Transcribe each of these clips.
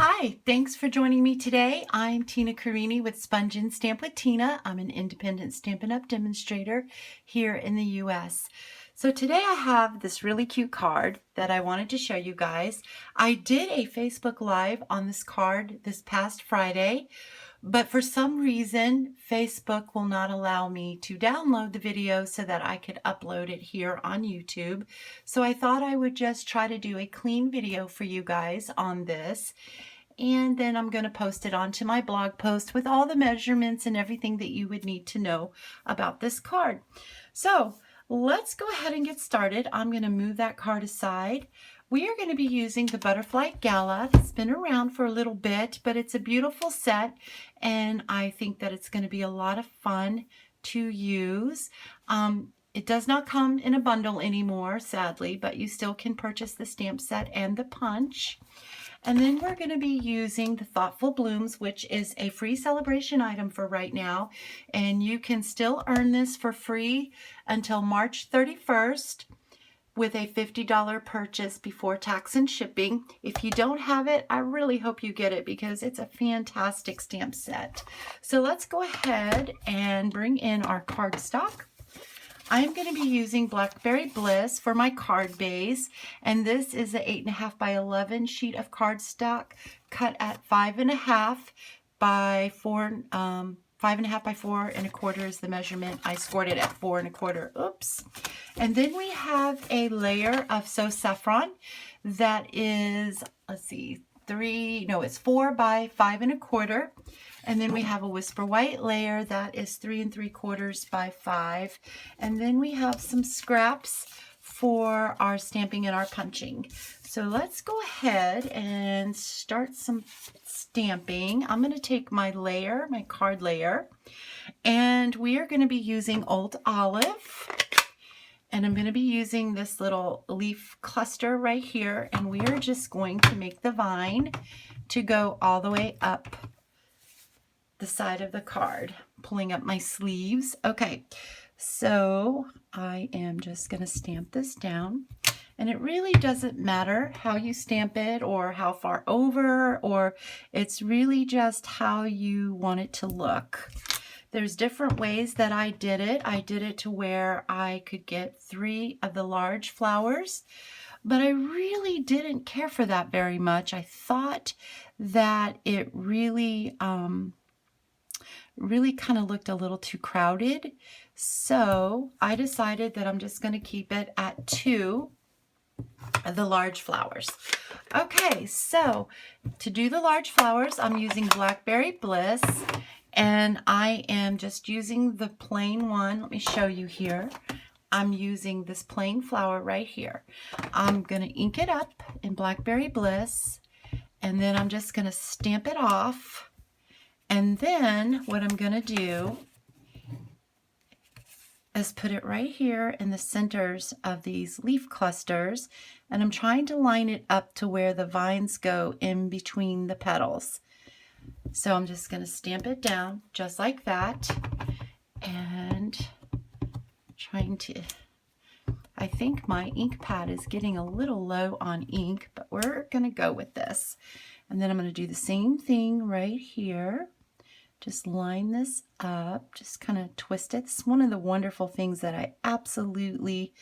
Hi, thanks for joining me today. I'm Tina Carini with Sponge and Stamp with Tina. I'm an independent Stampin' Up! Demonstrator here in the US. So today I have this really cute card that I wanted to show you guys. I did a Facebook Live on this card this past Friday, but for some reason, Facebook will not allow me to download the video so that I could upload it here on YouTube. So I thought I would just try to do a clean video for you guys on this. And then I'm going to post it onto my blog post with all the measurements and everything that you would need to know about this card. So let's go ahead and get started. I'm going to move that card aside. We are going to be using the Butterfly Gala. It's been around for a little bit, but it's a beautiful set, and I think that it's going to be a lot of fun to use. It does not come in a bundle anymore, sadly, but you still can purchase the stamp set and the punch. And then we're going to be using the Thoughtful Blooms, which is a free celebration item for right now. And you can still earn this for free until March 31st with a $50 purchase before tax and shipping. If you don't have it, I really hope you get it because it's a fantastic stamp set. So let's go ahead and bring in our cardstock. I'm going to be using Blackberry Bliss for my card base, and this is an 8.5 by 11 sheet of cardstock cut at 5.5 by 4. 5.5 by 4.25 is the measurement. I scored it at 4.25. Oops. And then we have a layer of So Saffron that is, let's see, it's 4 by 5.25. And then we have a Whisper White layer that is 3.75 by 5. And then we have some scraps for our stamping and our punching. So let's go ahead and start some stamping. I'm going to take my layer, my card layer, and we are going to be using Old Olive. And I'm going to be using this little leaf cluster right here, and we are just going to make the vine to go all the way up the side of the card, pulling up my sleeves. Okay, so I am just going to stamp this down. And it really doesn't matter how you stamp it or how far over, or it's really just how you want it to look. There's different ways that I did it. I did it to where I could get 3 of the large flowers, but I really didn't care for that very much. I thought that it really kind of looked a little too crowded. So I decided that I'm just going to keep it at 2 of the large flowers. Okay, so to do the large flowers, I'm using Blackberry Bliss, and I am just using the plain one. Let me show you here. I'm using this plain flower right here. I'm going to ink it up in Blackberry Bliss, and then I'm just going to stamp it off. And then what I'm going to do is put it right here in the centers of these leaf clusters, and I'm trying to line it up to where the vines go in between the petals. So I'm just going to stamp it down just like that, and I think my ink pad is getting a little low on ink, but we're going to go with this. And then I'm going to do the same thing right here. Just line this up, just kind of twist it. It's one of the wonderful things that I absolutely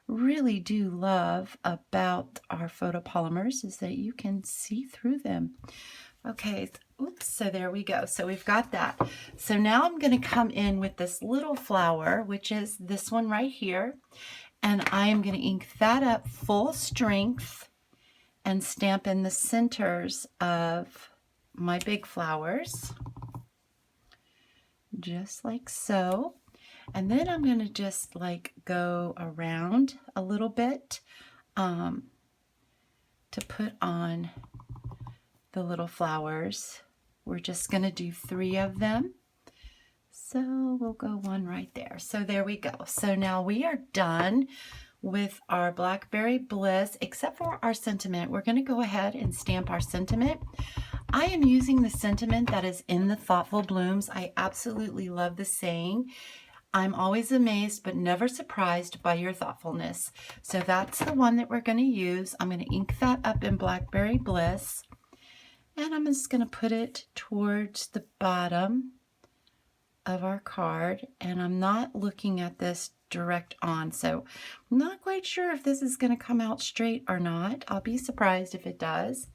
really do love about our photopolymers is that you can see through them. Okay, oops, so there we go. So we've got that. So now I'm going to come in with this little flower, which is this one right here, and I am going to ink that up full strength and stamp in the centers of my big flowers. Just like so. And then I'm going to just like go around a little bit to put on the little flowers. We're just going to do 3 of them. So we'll go one right there. So there we go. So now we are done with our Blackberry Bliss, except for our sentiment. We're going to go ahead and stamp our sentiment. I am using the sentiment that is in the Thoughtful Blooms. I absolutely love the saying, I'm always amazed but never surprised by your thoughtfulness. So that's the one that we're going to use. I'm going to ink that up in Blackberry Bliss. And I'm just going to put it towards the bottom of our card, and I'm not looking at this direct on, so I'm not quite sure if this is going to come out straight or not. I'll be surprised if it does.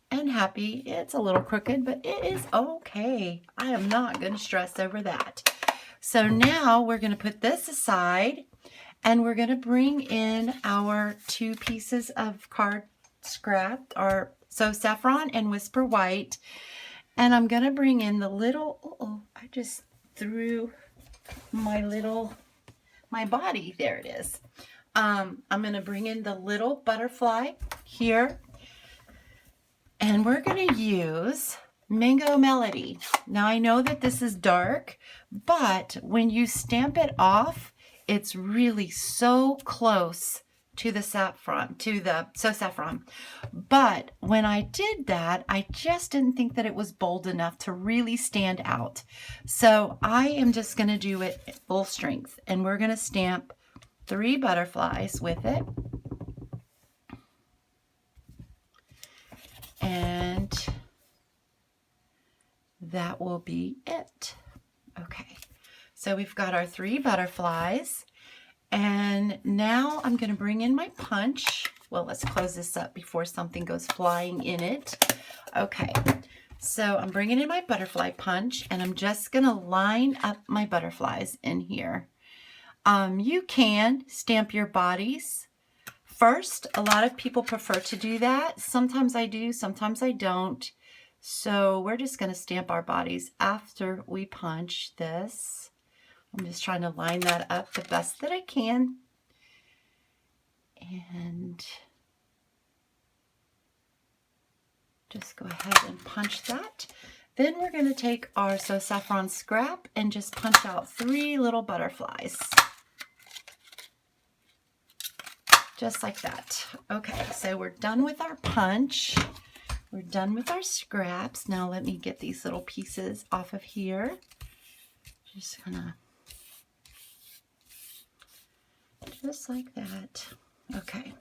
And happy. It's a little crooked, but it is okay. I am not going to stress over that. So now we're going to put this aside, and we're going to bring in our 2 pieces of card scrap, our So Saffron and Whisper White. And I'm going to bring in the little, I just threw my body. There it is. I'm going to bring in the little butterfly here. And we're going to use Mango Melody. Now I know that this is dark, but when you stamp it off, it's really so close to the saffron, So Saffron. But when I did that, I just didn't think that it was bold enough to really stand out. So I am just going to do it at full strength, and we're going to stamp 3 butterflies with it. And that will be it. Okay, so we've got our 3 butterflies. And now I'm going to bring in my punch. Well, let's close this up before something goes flying in it. Okay, so I'm bringing in my butterfly punch, and I'm just going to line up my butterflies in here. You can stamp your bodies first. A lot of people prefer to do that. Sometimes I do, sometimes I don't. So we're just going to stamp our bodies after we punch this. I'm just trying to line that up the best that I can. And just go ahead and punch that. Then we're going to take our So Saffron scrap and just punch out 3 little butterflies. Just like that. Okay, so we're done with our punch. We're done with our scraps. Now let me get these little pieces off of here. Just gonna, just like that. Okay.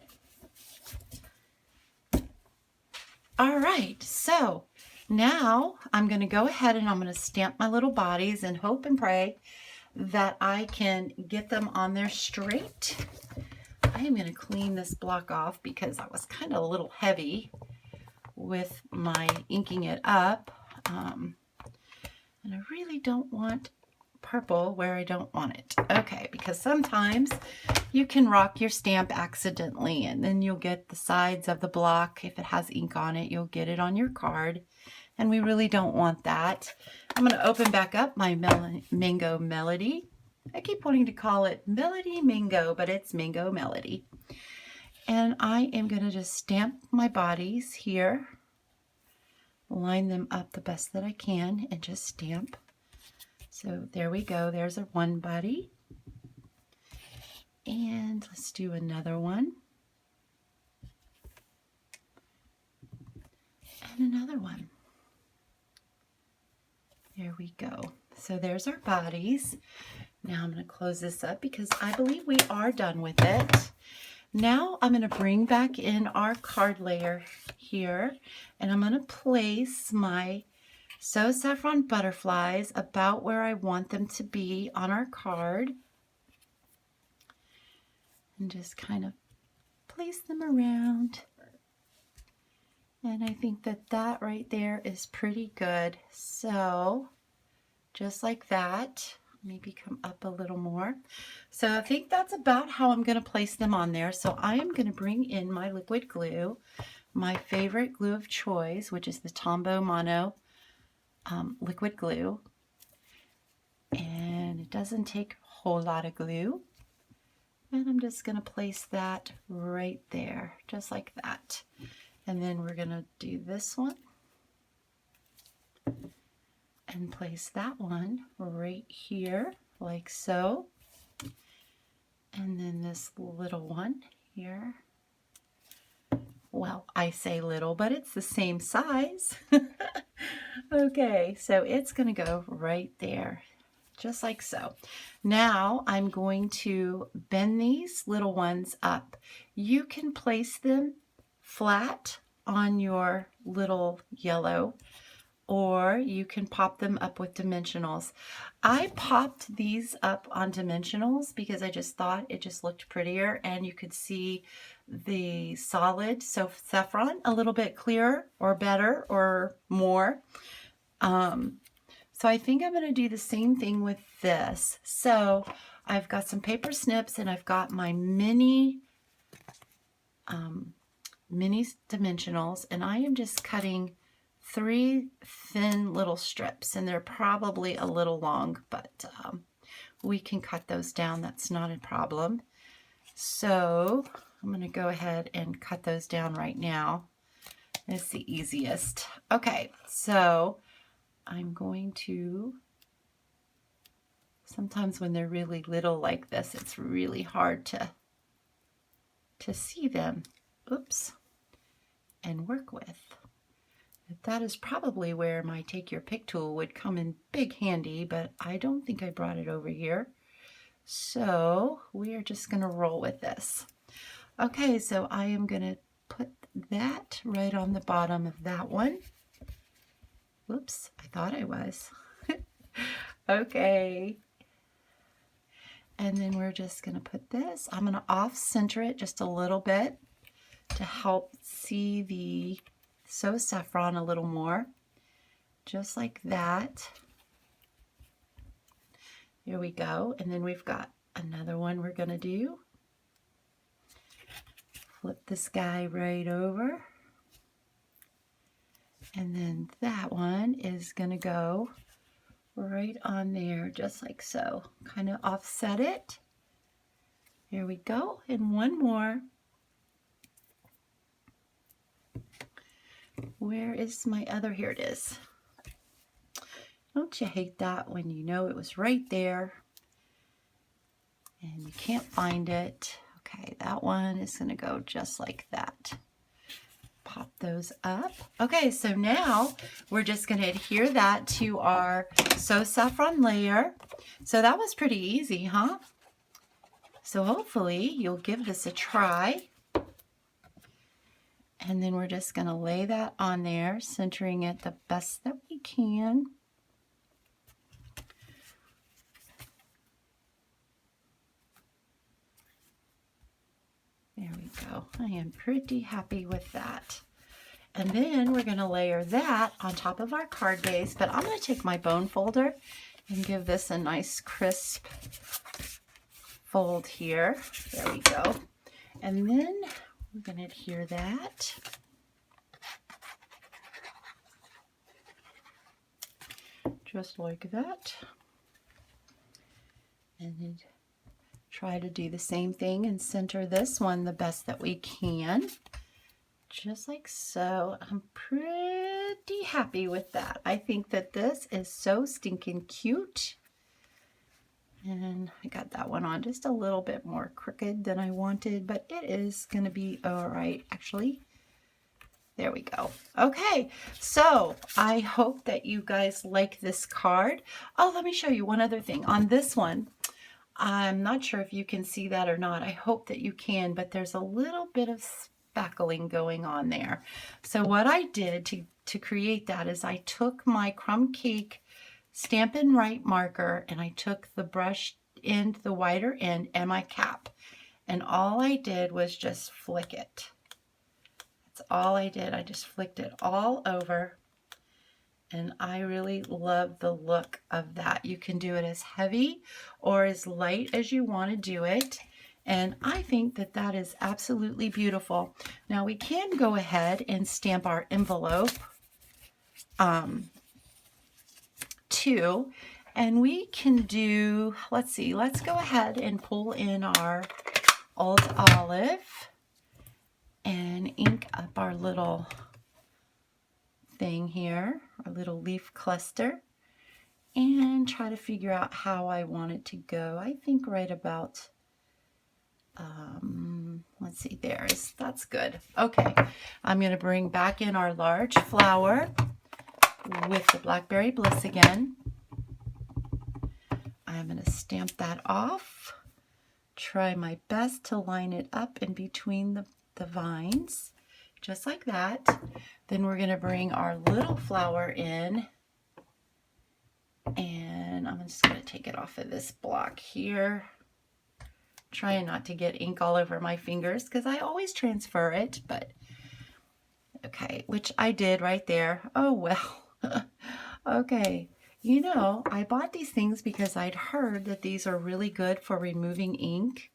All right, so now I'm going to go ahead and I'm going to stamp my little bodies and hope and pray that I can get them on there straight. I am going to clean this block off because I was kind of a little heavy with my inking it up. And I really don't want purple where I don't want it. Okay, because sometimes you can rock your stamp accidentally, and then you'll get the sides of the block. If it has ink on it, you'll get it on your card, and we really don't want that. I'm going to open back up my Mango Melody. I keep wanting to call it Melody Mango, but it's Mango Melody. And I am going to just stamp my bodies here, line them up the best that I can, and just stamp. So there we go. There's a one body. And let's do another one. And another one. There we go. So there's our bodies. Now I'm going to close this up because I believe we are done with it. Now I'm going to bring back in our card layer here, and I'm going to place my So Saffron butterflies about where I want them to be on our card. And just kind of place them around. And I think that that right there is pretty good. So just like that. Maybe come up a little more. So I think that's about how I'm going to place them on there. So I am going to bring in my liquid glue, my favorite glue of choice, which is the Tombow Mono liquid glue. And it doesn't take a whole lot of glue. And I'm just going to place that right there, just like that. And then we're going to do this one. And place that one right here, like so. And then this little one here. Well, I say little, but it's the same size. Okay, so it's going to go right there, just like so. Now I'm going to bend these little ones up. You can place them flat on your little yellow, or you can pop them up with dimensionals. I popped these up on dimensionals because I just thought it just looked prettier, and you could see the solid saffron a little bit clearer or better or more. So I think I'm going to do the same thing with this. So I've got some paper snips, and I've got my mini dimensionals, and I am just cutting 3 thin little strips, and they're probably a little long, but we can cut those down. That's not a problem. So I'm going to go ahead and cut those down right now. It's the easiest. Okay, so I'm going to, sometimes when they're really little like this, it's really hard to see them. Oops. And work with. That is probably where my take your pick tool would come in big handy, but I don't think I brought it over here. So we are just going to roll with this. Okay, so I am going to put that right on the bottom of that one. Whoops, I thought I was. Okay. And then we're just going to put this. I'm going to off-center it just a little bit to help see the saffron a little more. Just like that. Here we go. And then we've got another one we're going to do. Flip this guy right over. And then that one is going to go right on there, just like so. Kind of offset it. Here we go. And one more. Where is my other? Here it is. Don't you hate that when you know it was right there and you can't find it? Okay, that one is going to go just like that. Pop those up. Okay, so now we're just going to adhere that to our saffron layer. So that was pretty easy, huh? So hopefully you'll give this a try. And then we're just going to lay that on there, centering it the best that we can. There we go. I am pretty happy with that. And then we're going to layer that on top of our card base, but I'm going to take my bone folder and give this a nice crisp fold here. There we go. And then we're going to adhere that. Just like that. And then try to do the same thing and center this one the best that we can. Just like so. I'm pretty happy with that. I think that this is so stinking cute. And I got that one on just a little bit more crooked than I wanted, but it is going to be all right, actually. There we go. Okay, so I hope that you guys like this card. Oh, let me show you one other thing. On this one, I'm not sure if you can see that or not. I hope that you can, but there's a little bit of spackling going on there. So what I did to create that is I took my crumb cake Stampin' Write marker, and I took the brush end, the wider end, and my cap, and all I did was just flick it. That's all I did. I just flicked it all over, and I really love the look of that. You can do it as heavy or as light as you want to do it, and I think that that is absolutely beautiful. Now we can go ahead and stamp our envelope too, and we can do, let's see, let's go ahead and pull in our Old Olive and ink up our little thing here, our little leaf cluster, and try to figure out how I want it to go. I think right about, let's see, that's good. Okay, I'm going to bring back in our large flower with the Blackberry Bliss again. I'm going to stamp that off. Try my best to line it up in between the vines. just like that. Then we're going to bring our little flower in, and I'm just going to take it off of this block here. Trying not to get ink all over my fingers because I always transfer it, but okay, which I did right there. Oh well. Okay, you know, I bought these things because I'd heard that these are really good for removing ink,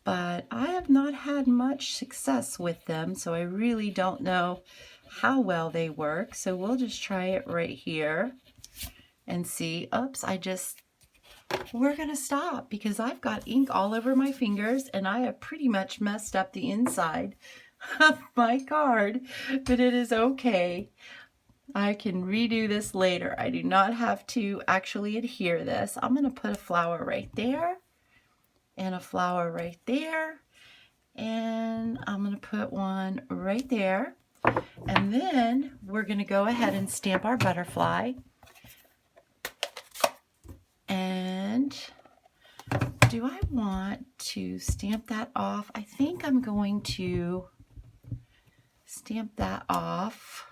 but I have not had much success with them, so I really don't know how well they work. So we'll just try it right here and see. Oops, we're gonna stop because I've got ink all over my fingers and I have pretty much messed up the inside of my card, but it is okay. I can redo this later. I do not have to actually adhere this. I'm gonna put a flower right there and a flower right there, and I'm gonna put one right there, and then we're gonna go ahead and stamp our butterfly. And do I want to stamp that off? I think I'm going to stamp that off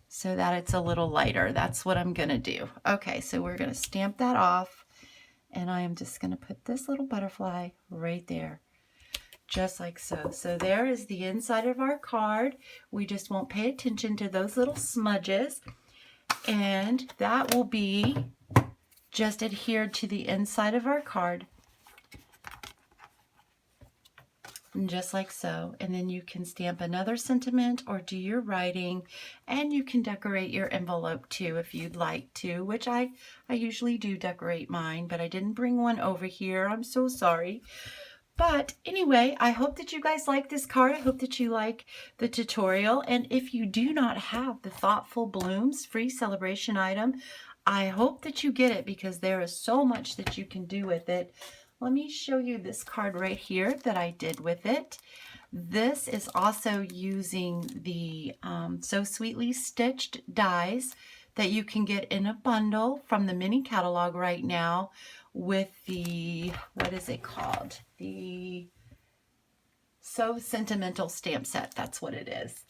so that it's a little lighter. That's what I'm gonna do. Okay, so we're gonna stamp that off, and I am just gonna put this little butterfly right there, just like so. So there is the inside of our card. We just won't pay attention to those little smudges, and that will be just adhered to the inside of our card, just like so. And then you can stamp another sentiment or do your writing, and you can decorate your envelope too if you'd like to, which I usually do decorate mine, but I didn't bring one over here. I'm so sorry. But anyway, I hope that you guys like this card. I hope that you like the tutorial. And if you do not have the Thoughtful Blooms free celebration item, I hope that you get it because there is so much that you can do with it. Let me show you this card right here that I did with it. This is also using the So Sweetly Stitched dies that you can get in a bundle from the mini catalog right now with the, what is it called? The So Sentimental stamp set. That's what it is.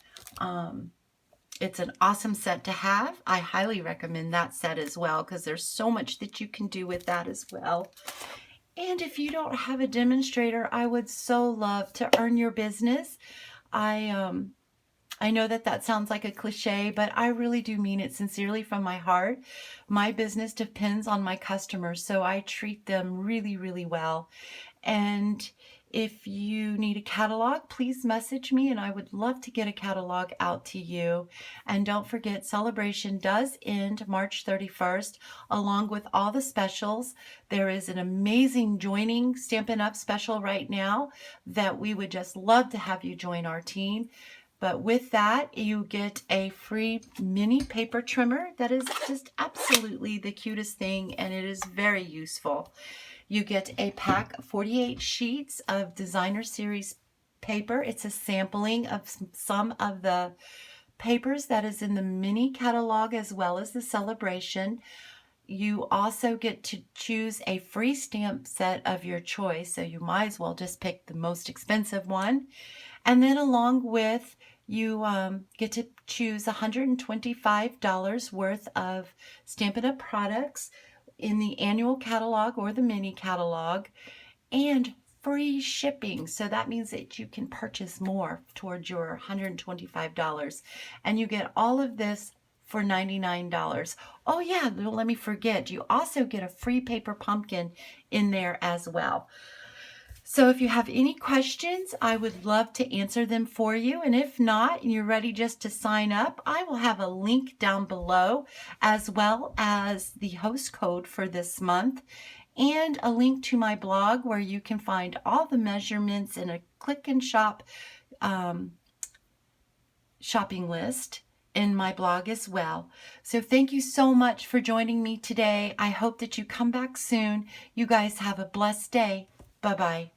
It's an awesome set to have. I highly recommend that set as well because there's so much that you can do with that as well. And if you don't have a demonstrator, I would so love to earn your business. I know that sounds like a cliche, but I really do mean it sincerely from my heart. My business depends on my customers, so I treat them really, really well. And if you need a catalog, please message me and I would love to get a catalog out to you. And don't forget, Celebration does end March 31st, along with all the specials. There is an amazing joining Stampin' Up! Special right now that we would just love to have you join our team. But with that, you get a free mini paper trimmer that is just absolutely the cutest thing, and it is very useful. You get a pack of 48 sheets of Designer Series paper. It's a sampling of some of the papers that is in the mini catalog as well as the Celebration. You also get to choose a free stamp set of your choice, so you might as well just pick the most expensive one. And then along with, you get to choose $125 worth of Stampin' Up! Products in the annual catalog or the mini catalog, and free shipping. So that means that you can purchase more towards your $125. And you get all of this for $99. Oh yeah, let me forget, you also get a free paper pumpkin in there as well. So if you have any questions, I would love to answer them for you. And if not, and you're ready just to sign up, I will have a link down below, as well as the host code for this month, and a link to my blog where you can find all the measurements in a click and shop shopping list in my blog as well. So thank you so much for joining me today. I hope that you come back soon. You guys have a blessed day. Bye-bye.